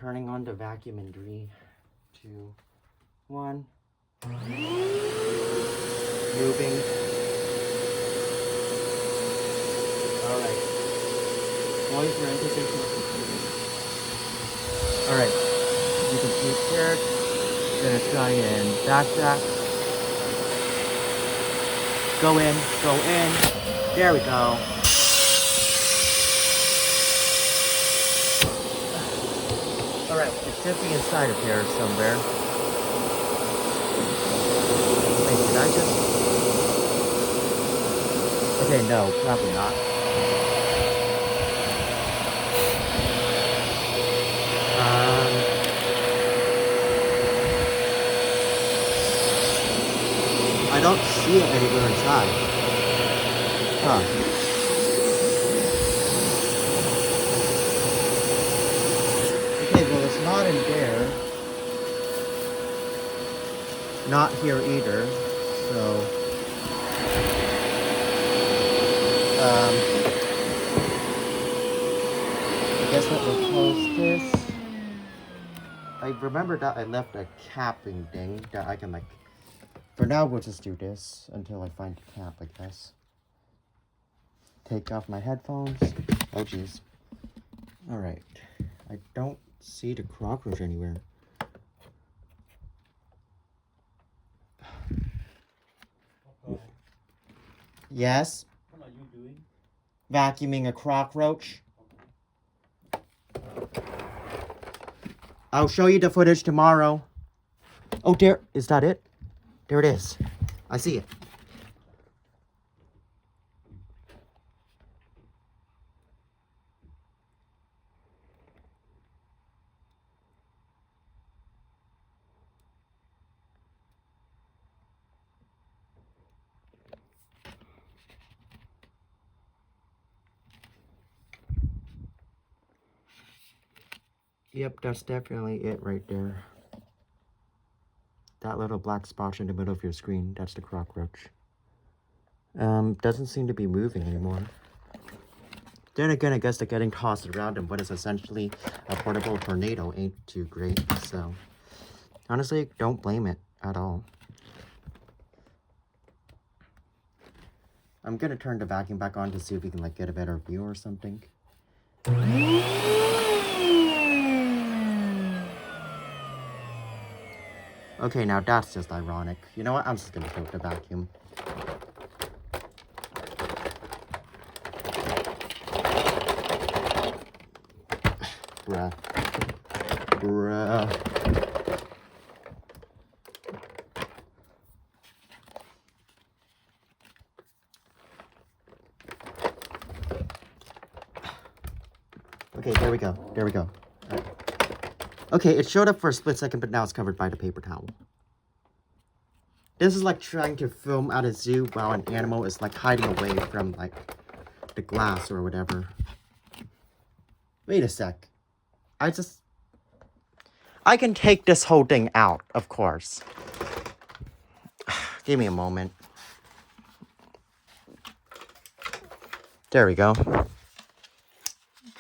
turning on the vacuum in 3, 2, 1. Moving. Alright. Going for position. Alright. You can see it here. Gonna try and backtrack. Go in, go in. There we go. Alright, it should be inside of here somewhere. Wait, did I just... Okay, no, probably not. I don't see it anywhere inside. Huh. Okay, well, it's not in there. Not here either. So, I guess that will close this. I remember that I left a capping thing that I can, like, for now we'll just do this until I find the cap, I guess. Take off my headphones. Oh, jeez. Alright. I don't see the cockroach anywhere. Yes? What are you doing? Vacuuming a cockroach. I'll show you the footage tomorrow. Oh, there. Is that it? There it is. I see it. Yep, that's definitely it right there. That little black spot in the middle of your screen, that's the cockroach. Doesn't seem to be moving anymore. Then again, I guess the getting tossed around in what is essentially a portable tornado ain't too great, so... Honestly, don't blame it at all. I'm gonna turn the vacuum back on to see if we can, like, get a better view or something. Okay, now that's just ironic. You know what? I'm just gonna tilt the vacuum. Bruh. Bruh. Okay, there we go. There we go. Right. Okay, it showed up for a split second, but now it's covered by the paper towel. This is like trying to film at a zoo while an animal is like hiding away from like the glass or whatever. Wait a sec. I can take this whole thing out, of course. Give me a moment. There we go.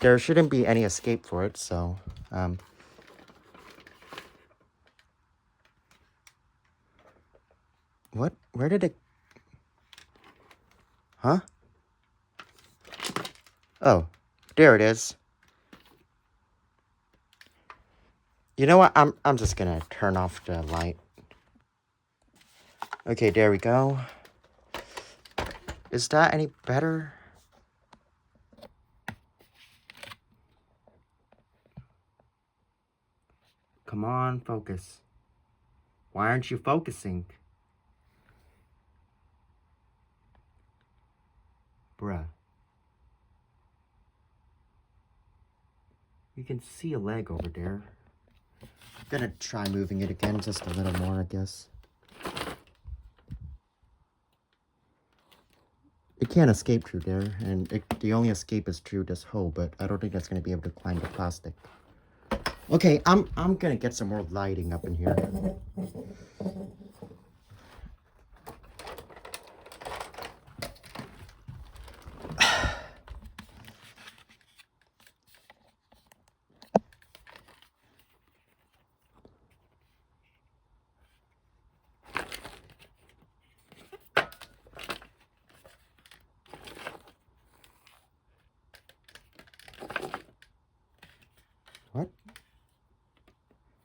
There shouldn't be any escape for it, so, What? Where did it... Huh? Oh, there it is. You know what? I'm just gonna turn off the light. Okay, there we go. Is that any better? Come on, focus. Why aren't you focusing? Bruh. You can see a leg over there. I'm gonna try moving it again just a little more, I guess. It can't escape through there, and the only escape is through this hole, but I don't think that's gonna be able to climb the plastic. Okay, I'm gonna get some more lighting up in here.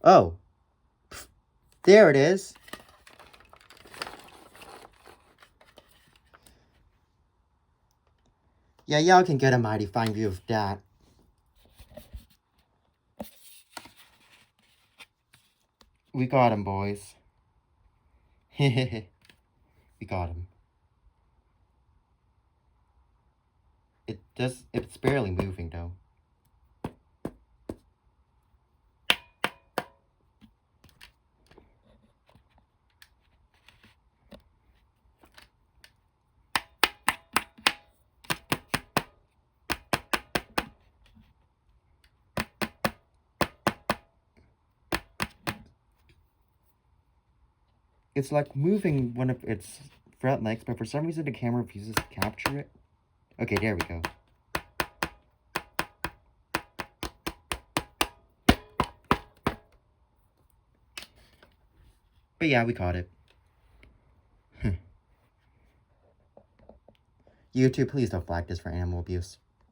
Oh. There it is. Yeah, y'all can get a mighty fine view of that. We got him, boys. We got him. It's barely moving, though. It's like moving one of its front legs, but for some reason the camera refuses to capture it. Okay, there we go. But yeah, we caught it. YouTube, please don't flag this for animal abuse.